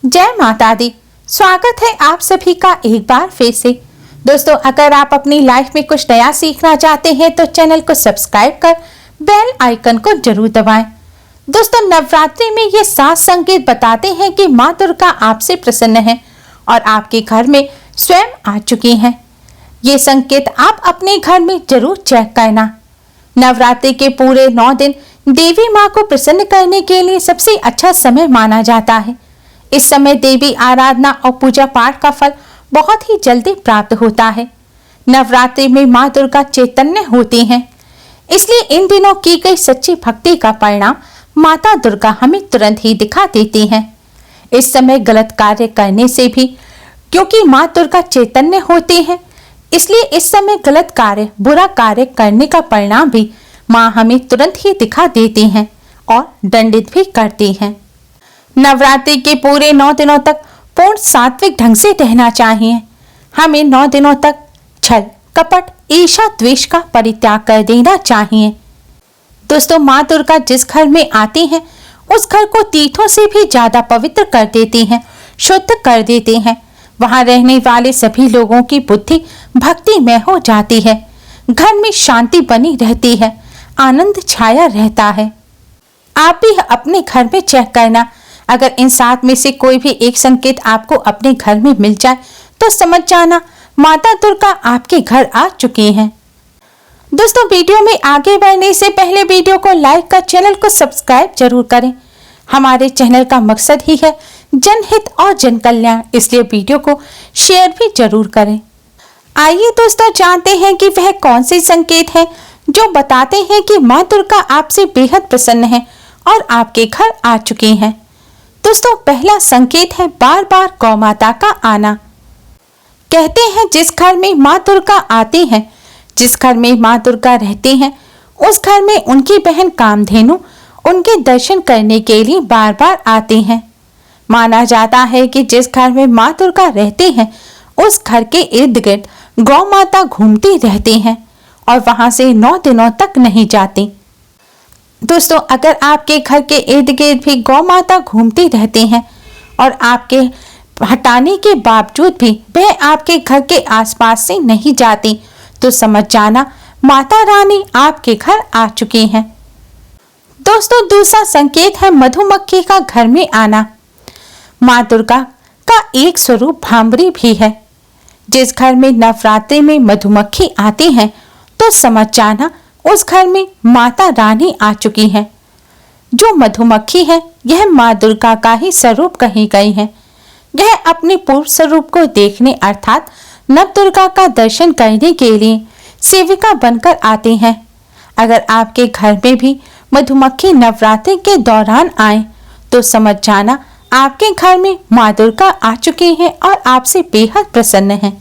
जय माता दी। स्वागत है आप सभी का एक बार फिर से। दोस्तों, अगर आप अपनी लाइफ में कुछ नया सीखना चाहते हैं तो चैनल को सब्सक्राइब कर बेल आइकन को जरूर दबाएं। दोस्तों, नवरात्रि में ये 7 संकेत बताते हैं कि माँ दुर्गा आपसे प्रसन्न है और आपके घर में स्वयं आ चुकी हैं। ये संकेत आप अपने घर में जरूर चेक करना। नवरात्रि के पूरे 9 दिन देवी माँ को प्रसन्न करने के लिए सबसे अच्छा समय माना जाता है। इस समय देवी आराधना और पूजा पाठ का फल बहुत ही जल्दी प्राप्त होता है। नवरात्रि में माँ दुर्गा चैतन्य होती हैं, इसलिए इन दिनों की गई सच्ची भक्ति का परिणाम माता दुर्गा हमें तुरंत ही दिखा देती हैं। इस समय गलत कार्य करने से भी, क्योंकि माँ दुर्गा चैतन्य होती हैं, इसलिए इस समय गलत कार्य, बुरा कार्य करने का परिणाम भी माँ हमें तुरंत ही दिखा देती हैं और दंडित भी करती हैं। नवरात्रि के पूरे 9 दिनों तक पूर्ण सात्विक ढंग से रहना चाहिए। हमें 9 दिनों तक छल, कपट, ईर्ष्या, द्वेष का परित्याग कर देना चाहिए। दोस्तों, माँ दुर्गा जिस घर में आती हैं, उस घर को तीर्थों से भी ज्यादा पवित्र कर देती हैं, शुद्ध कर देती हैं। वहां रहने वाले सभी लोगों की बुद्धि भक्ति में हो जाती है। घर में शांति बनी रहती है, आनंद छाया रहता है। आप भी अपने घर में चेक करना। अगर इन 7 में से कोई भी एक संकेत आपको अपने घर में मिल जाए तो समझ जाना माता दुर्गा आपके घर आ चुकी हैं। दोस्तों, वीडियो में आगे बढ़ने से पहले वीडियो को लाइक कर चैनल को सब्सक्राइब जरूर करें। हमारे चैनल का मकसद ही है जनहित और जन कल्याण, इसलिए वीडियो को शेयर भी जरूर करें। आइए दोस्तों, जानते हैं कि वह कौन से संकेत हैं जो बताते हैं कि माँ दुर्गा आपसे बेहद प्रसन्न है और आपके घर आ चुकी हैं। दोस्तों, पहला संकेत है बार बार गौ माता का आना। कहते हैं जिस घर में माँ दुर्गा आती हैं, जिस घर में माँ दुर्गा रहती हैं, उस घर में उनकी बहन कामधेनु उनके दर्शन करने के लिए बार बार आती हैं। माना जाता है कि जिस घर में माँ दुर्गा रहती हैं, उस घर के इर्द गिर्द गौ माता घूमती रहती हैं और वहां से 9 दिनों तक नहीं जाती। दोस्तों, अगर आपके घर के इर्द गिर्द भी गौ माता घूमती रहती हैं और आपके हटाने के बावजूद भी वह आपके घर के आसपास से नहीं जाती, तो समझ जाना माता रानी आपके घर आ चुकी हैं। दोस्तों, दूसरा संकेत है मधुमक्खी का घर में आना। माँ दुर्गा का एक स्वरूप भांबरी भी है। जिस घर में नवरात्रि में मधुमक्खी आती हैं, तो समझ जाना उस घर में माता रानी आ चुकी हैं। जो मधुमक्खी है, यह माँ दुर्गा का ही स्वरूप कही गई है। यह अपने पूर्व स्वरूप को देखने अर्थात नव दुर्गा का दर्शन करने के लिए सेविका बनकर आती हैं। अगर आपके घर में भी मधुमक्खी नवरात्रि के दौरान आए, तो समझ जाना आपके घर में माँ दुर्गा आ चुकी हैं और आपसे बेहद प्रसन्न हैं।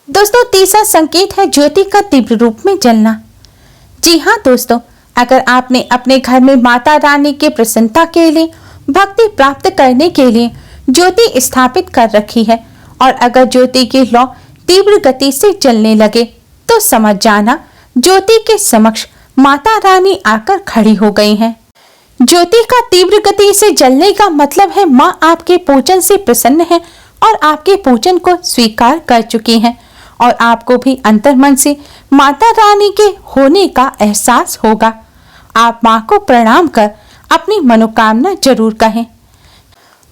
दोस्तों, तीसरा संकेत है ज्योति का तीव्र रूप में जलना। जी हाँ दोस्तों, अगर आपने अपने घर में माता रानी के प्रसन्नता के लिए, भक्ति प्राप्त करने के लिए ज्योति स्थापित कर रखी है और अगर ज्योति की लौ तीव्र गति से जलने लगे, तो समझ जाना ज्योति के समक्ष माता रानी आकर खड़ी हो गई हैं। ज्योति का तीव्र गति से जलने का मतलब है माँ आपके पूजन से प्रसन्न है और आपके पूजन को स्वीकार कर चुकी हैं और आपको भी अंतर्मन से माता रानी के होने का एहसास होगा। आप माँ को प्रणाम कर अपनी मनोकामना जरूर कहें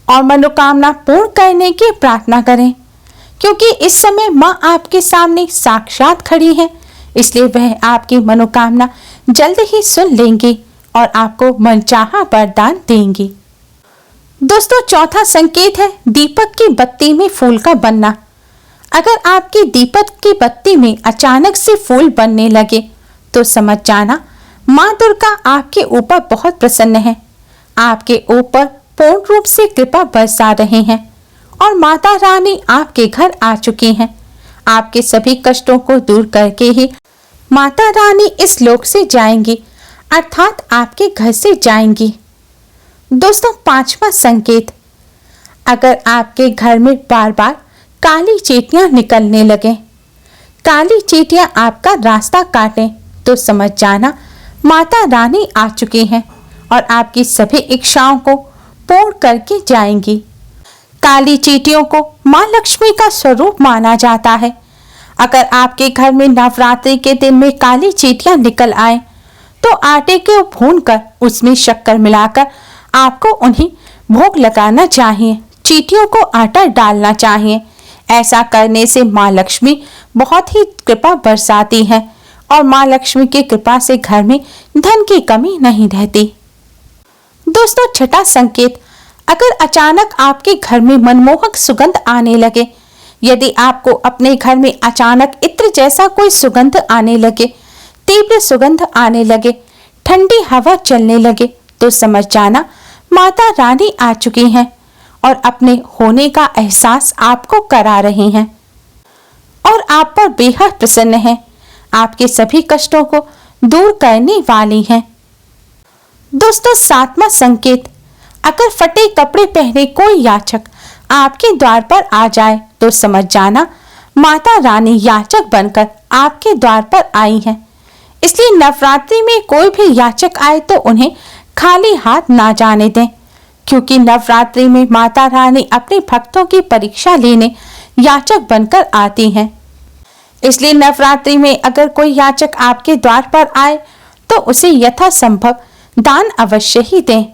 और मनोकामना पूर्ण करने की प्रार्थना करें, क्योंकि इस समय माँ आपके सामने साक्षात खड़ी है, इसलिए वह आपकी मनोकामना जल्द ही सुन लेंगी और आपको मनचाहा वरदान देंगी। दोस्तों, चौथा संकेत है दीपक की बत्ती में फूल का बनना। अगर आपकी दीपक की बत्ती में अचानक से फूल बनने लगे, तो समझ जाना माँ दुर्गा आपके ऊपर बहुत प्रसन्न है, आपके ऊपर पूर्ण रूप से कृपा बरसा रहे हैं और माता रानी आपके घर आ चुकी हैं। आपके सभी कष्टों को दूर करके ही माता रानी इस लोक से जाएंगी, अर्थात आपके घर से जाएंगी। दोस्तों, पांचवा संकेत, अगर आपके घर में बार बार काली चींटियां निकलने लगे, काली चींटियां आपका रास्ता काटें, तो समझ जाना माता रानी आ चुकी हैं और आपकी सभी इच्छाओं को पूर्ण करके जाएंगी। काली चींटियों को मां लक्ष्मी का स्वरूप माना जाता है। अगर आपके घर में नवरात्रि के दिन में काली चींटियां निकल आए तो आटे को भूनकर उसमें शक्कर मिलाकर आपको उन्हें भोग लगाना चाहिए। चींटियों को आटा डालना चाहिए। ऐसा करने से मां लक्ष्मी बहुत ही कृपा बरसाती है और मां लक्ष्मी की कृपा से घर में धन की कमी नहीं रहती। दोस्तों, छठा संकेत, अगर अचानक आपके घर में मनमोहक सुगंध आने लगे। यदि आपको अपने घर में अचानक इत्र जैसा कोई सुगंध आने लगे, तीव्र सुगंध आने लगे, ठंडी हवा चलने लगे, तो समझ जाना माता रानी आ चुकी हैं और अपने होने का एहसास आपको करा रही हैं और आप पर बेहद प्रसन्न हैं। आपके सभी कष्टों को दूर करने वाली हैं। दोस्तों, सातवां संकेत, अगर फटे कपड़े पहने कोई याचक आपके द्वार पर आ जाए तो समझ जाना माता रानी याचक बनकर आपके द्वार पर आई हैं। इसलिए नवरात्रि में कोई भी याचक आए तो उन्हें खाली हाथ ना जाने दें, क्योंकि नवरात्रि में माता रानी अपने भक्तों की परीक्षा लेने याचक बनकर आती हैं। इसलिए नवरात्रि में अगर कोई याचक आपके द्वार पर आए तो उसे यथासंभव दान अवश्य ही दें।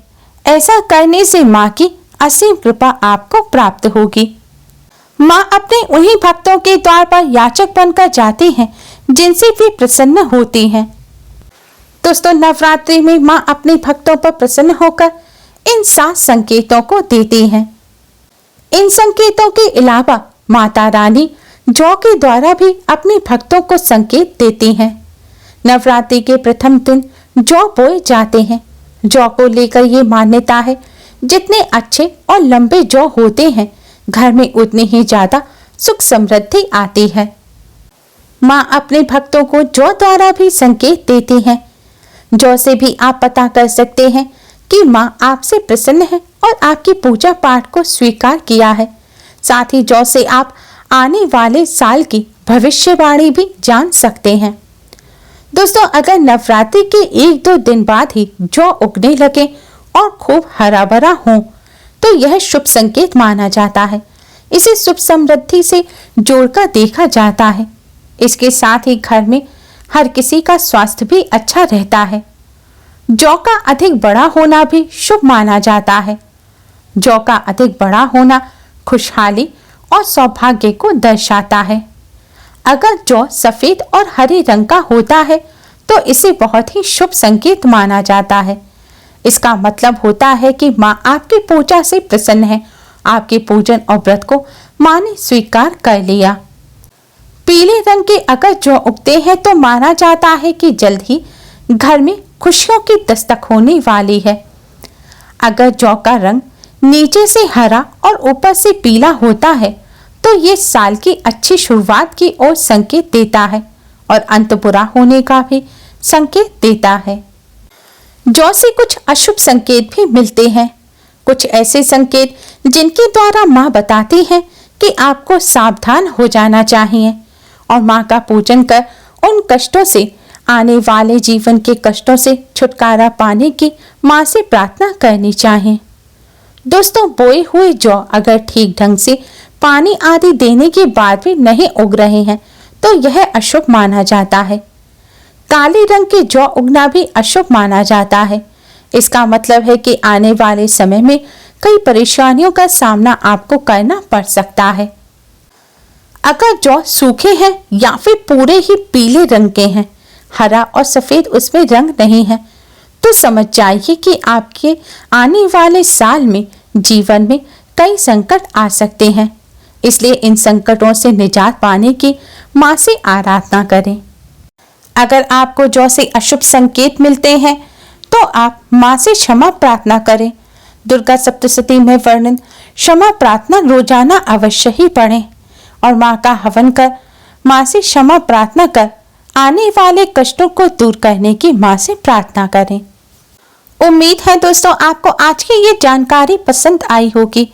ऐसा करने से मां की असीम कृपा आपको प्राप्त होगी। मां अपने उन्हीं भक्तों के द्वार पर याचक बनकर जाती हैं जिनसे वे प्रसन्न होती हैं। दोस्तों, नवरात्रि में मां अपने भक्तों पर प्रसन्न होकर इन 7 संकेतों को देती हैं। इन संकेतों के अलावा माता रानी जौ के द्वारा भी अपने भक्तों को संकेत देती हैं। नवरात्रि के प्रथम दिन जौ बोए जाते हैं। जौ को लेकर ये मान्यता है, जितने अच्छे और लंबे जौ होते हैं घर में उतनी ही ज्यादा सुख समृद्धि आती है। मां अपने भक्तों को जौ द्वारा भी संकेत देती हैं। जौ से भी आप पता कर सकते हैं कि मां आपसे प्रसन्न है और आपकी पूजा पाठ को स्वीकार किया है। साथ ही जौ से आप आने वाले साल की भविष्यवाणी भी जान सकते हैं। दोस्तों, अगर नवरात्रि के 1-2 दिन बाद ही जौ उगने लगे और खूब हरा भरा हो तो यह शुभ संकेत माना जाता है। इसे शुभ समृद्धि से जोड़कर देखा जाता है। इसके साथ ही घर में हर किसी का स्वास्थ्य भी अच्छा रहता है। जौ का अधिक बड़ा होना भी शुभ माना जाता है। जौ का अधिक बड़ा होना खुशहाली और सौभाग्य को दर्शाता है। अगर जौ सफेद और हरे रंग का होता है तो इसे बहुत ही शुभ संकेत माना जाता है। इसका मतलब होता है कि मां आपकी पूजा से प्रसन्न है। आपके पूजन और व्रत को मां ने स्वीकार कर लिया। पीले रंग के अगर जौ उगते हैं तो माना जाता है कि जल्द ही घर में खुशियों की दस्तक होने वाली है। अगर जौ का रंग नीचे से हरा और ऊपर से पीला होता है तो ये साल की अच्छी शुरुआत की ओर संकेत देता है और अंत बुरा होने का भी संकेत देता है। जौ से कुछ अशुभ संकेत भी मिलते हैं। कुछ ऐसे संकेत जिनके द्वारा मां बताती है कि आपको सावधान हो जाना चाहिए और मां का पूजन कर उन कष्टों से, आने वाले जीवन के कष्टों से छुटकारा पाने की मां से प्रार्थना करनी चाहिए। दोस्तों, बोए हुए जौ अगर ठीक ढंग से पानी आदि देने के बाद भी नहीं उग रहे हैं तो यह अशुभ माना जाता है। काले रंग के जौ उगना भी अशुभ माना जाता है। इसका मतलब है कि आने वाले समय में कई परेशानियों का सामना आपको करना पड़ सकता है। अगर जौ सूखे हैं या फिर पूरे ही पीले रंग के हैं, हरा और सफेद उसमें रंग नहीं है, तो समझ जाइए कि आपके आने वाले साल में जीवन में कई संकट आ सकते हैं। इसलिए इन संकटों से निजात पाने की मां से आराधना करें। अगर आपको जौ से अशुभ संकेत मिलते हैं तो आप मां से क्षमा प्रार्थना करें। दुर्गा सप्तशती में वर्णन क्षमा प्रार्थना रोजाना अवश्य ही पढ़ें और मां का हवन कर मां से क्षमा प्रार्थना कर आने वाले कष्टों को दूर करने की मां से प्रार्थना करें। उम्मीद है दोस्तों आपको आज की ये जानकारी पसंद आई होगी।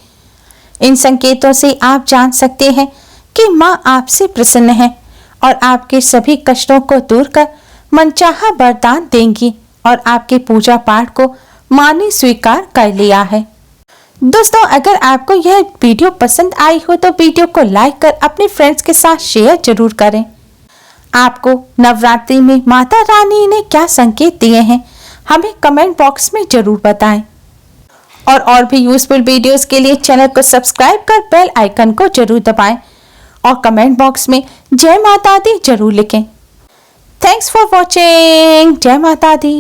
इन संकेतों से आप जान सकते हैं कि मां आपसे प्रसन्न है और आपके सभी कष्टों को दूर कर मनचाहा वरदान देंगी और आपके पूजा पाठ को मां ने स्वीकार कर लिया है। दोस्तों अगर आपको यह वीडियो पसंद आई हो तो वीडियो को लाइक कर अपने फ्रेंड्स के साथ शेयर जरूर करें। आपको नवरात्रि में माता रानी ने क्या संकेत दिए हैं हमें कमेंट बॉक्स में जरूर बताएं। और भी यूजफुल वीडियोस के लिए चैनल को सब्सक्राइब कर बेल आइकन को जरूर दबाएं और कमेंट बॉक्स में जय माता दी जरूर लिखें। Thanks for watching. जय माता दी।